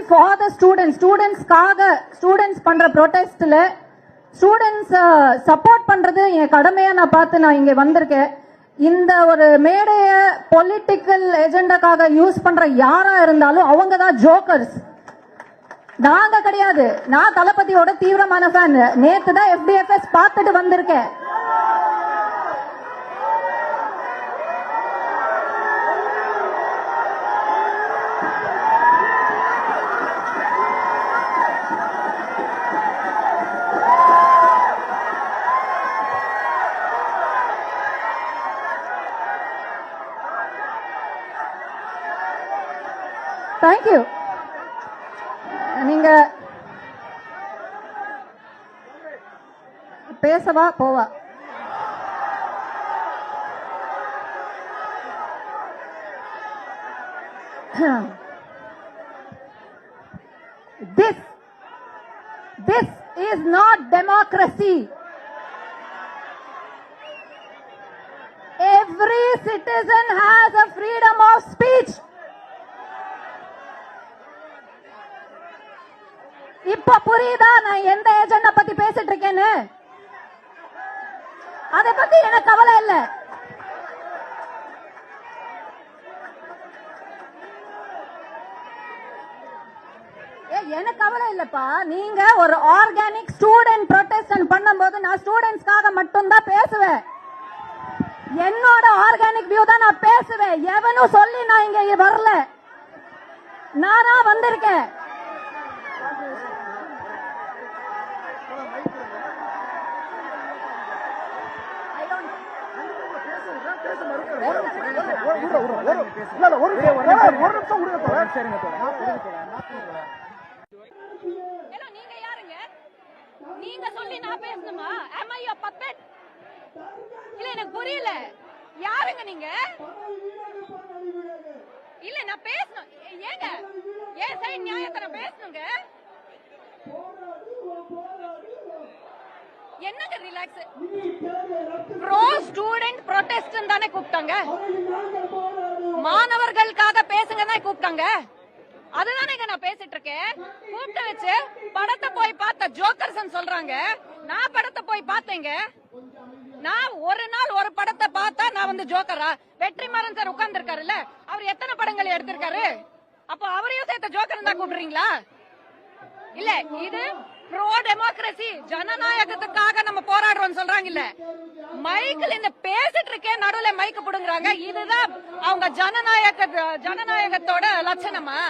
For the students பண்ற ப்ரொடெஸ்ட்ல students support பண்றது என் கடமையா நான் பார்த்து நான் இங்க வந்திருக்கேன். இந்த ஒரு மேடைய பொலிட்டிக்கல் எஜெண்டாக்காக யூஸ் பண்ற யாரா இருந்தாலும் அவங்க தான் ஜோக்கர்ஸ், நாங்க கிடையாது. நான் தளபதியோட தீவிரமான ஃபேன். நேத்து தான் FDFS பார்த்துட்டு வந்திருக்கேன். தேங்க்யூ. நீங்க பேசவா போவா? This is not democracy. Every citizen has a freedom of speech. இப்ப புரியுதா நான் எந்த ஏஜெண்டா பத்தி பேசிட்டு இருக்கேன்னு? அதை பத்தி எனக்கு கவலை இல்ல. எனக்கு கவலை இல்லப்பா. நீங்க ஒரு ஆர்கானிக் ஸ்டூடெண்ட் ப்ரொடெஸ்ட் பண்ணும்போது நான் ஸ்டூடெண்ட்ஸ்க்காக மட்டும் தான் பேசுவேன். என்னோட ஆர்கானிக் வியூ தான் நான் பேசுவேன். எவனும் சொல்லி நான் இங்க வரல, நானா வந்திருக்கேன். நீங்க யாருங்க? நீங்க சொல்லி நான் பேசணுமா? am I your puppet? இல்ல எனக்கு புரியல. யாருங்க நீங்க? இல்ல நான் பேசணும். ஏங்க ஏன் சைடு நியாயத்தை நான் பேசணுங்க? என்னங்க ரிலாக்ஸ்? ப்ரோ ஸ்டூடெண்ட் ப்ரொடெஸ்ட் தானே கூப்பிட்டாங்க, மாணவர்களுக்காக பேசுங்க தான் கூப்பிட்டாங்க. அதுதானே நான் பேசிட்டு இருக்கேன். கூப்பிட்டு வச்சு படத்தை போய் பார்த்த ஜோக்கர்ஸ் சொல்றாங்க. நான் படத்தை போய் பார்த்தேங்க. நான் ஒரு நாள் ஒரு படத்தை பார்த்தா நான் வந்து ஜோக்கரா? வெற்றிமாறன் சார் உட்கார்ந்து இருக்காருல்ல, அவர் எத்தனை படங்கள் எடுத்திருக்காரு? அப்போ அவரையும் சேர்த்த ஜோக்கர் தான் கூப்பிடுறீங்களா? இல்ல இது ப்ரோ டெமோக்ரசி, ஜனநாயகத்துக்காக நம்ம போராடுறோம் சொல்றாங்க. இல்ல மைக்கில் இந்த பேசிட்டு இருக்கேன், நடுவுல மைக்கு புடுங்குறாங்க. இதுதான் அவங்க ஜனநாயகத்தோட லட்சணமா?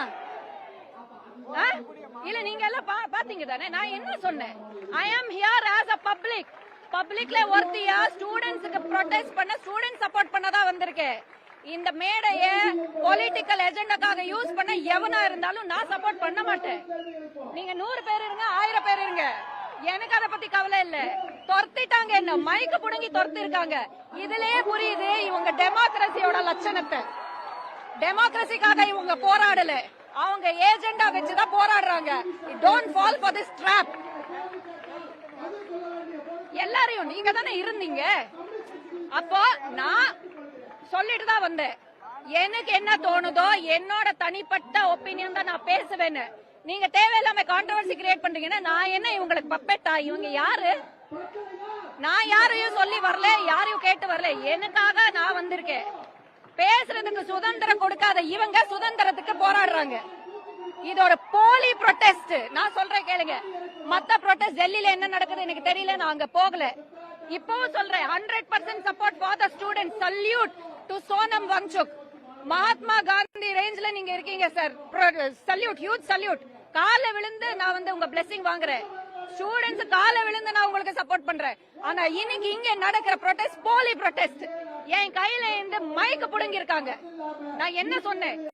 இல்ல நீங்க எல்லாம் பாத்தீங்க தானே நான் என்ன சொன்னேன்? ஐ ஆம் ஹியர் ஆஸ் அ பப்ளிக்ல ஒருத்தியா ஸ்டூடெண்ட்ஸ்க்கு ப்ரொடெஸ்ட் பண்ண, ஸ்டூடெண்ட் சப்போர்ட் பண்ணதா வந்திருக்கேன். இந்த மேடைய பொலிட்டிக்கல் எஜெண்டாக்காக யூஸ் பண்ண எவனா இருந்தாலும் நான் சப்போர்ட் பண்ண மாட்டேன். நீங்க 100 பேர் இருங்க, 1000 பேர் இருங்க, எனக்கு அதை பத்தி கவலை இல்ல. துரத்திட்டாங்க, என்ன மைக்கு புடுங்கி துரத்தி இருக்காங்க. இதுலயே புரியுது இவங்க டெமோக்ரஸியோட லட்சணத்தை. டெமோக்ரஸிக்காக இவங்க போராடல, அவங்க ஏஜெண்டா வச்சுதான் போராடுறாங்க. Don't fall for this drop. எல்லாரையும் நீங்க தானே இருந்தீங்க. அப்போ நான் சொல்லிட்டு தான் வந்தேன். எனக்கு என்ன தோணுதோ என்னோட தனிப்பட்ட ஒப்பீனியன் தான் நான் பேசுவேன்னு. நீங்க தேவையில்லாம கான்ட்ரோவர்சி கிரியேட் பண்றீங்கன்னா நான் என்ன இவங்களுக்கு பப்பெட்டா? இவங்க யாரு? நான் யாரையும் சொல்லி வரல, யாரையும் கேட்டு வரல. எனக்காக நான் வந்திருக்கேன். பேசுறதுக்கு சுதந்திரம் கொடுக்காத இவங்க சுதந்திரத்துக்கு போராடுறாங்க. இதோட போலி ப்ரொடெஸ்ட். நான் சொல்றேன் கேளுங்க. மத்த ப்ரொடெஸ்ட் டெல்லியில என்ன நடக்குது எனக்கு தெரியல, நான் அங்க போகல. இப்பவும் சொல்றேன் 100% support for the student. Salute to Sonam Wangchuk. Mahatma Gandhi ரேஞ்ச்ல நீங்க இருக்கீங்க சார். Salute, huge salute. கால விழுந்து நான் வந்து உங்க பிளெஸிங் வாங்குறேன். ஸ்டூடெண்ட்ஸ் கால விழுந்து நான் உங்களுக்கு சப்போர்ட் பண்றேன். ஆனா இன்னைக்கு இங்க நடக்கிற ப்ரொடெஸ்ட் போலி ப்ரொடெஸ்ட். என் கையில இருந்து மைக்கு புடுங்கி இருக்காங்க. நான் என்ன சொன்னேன்?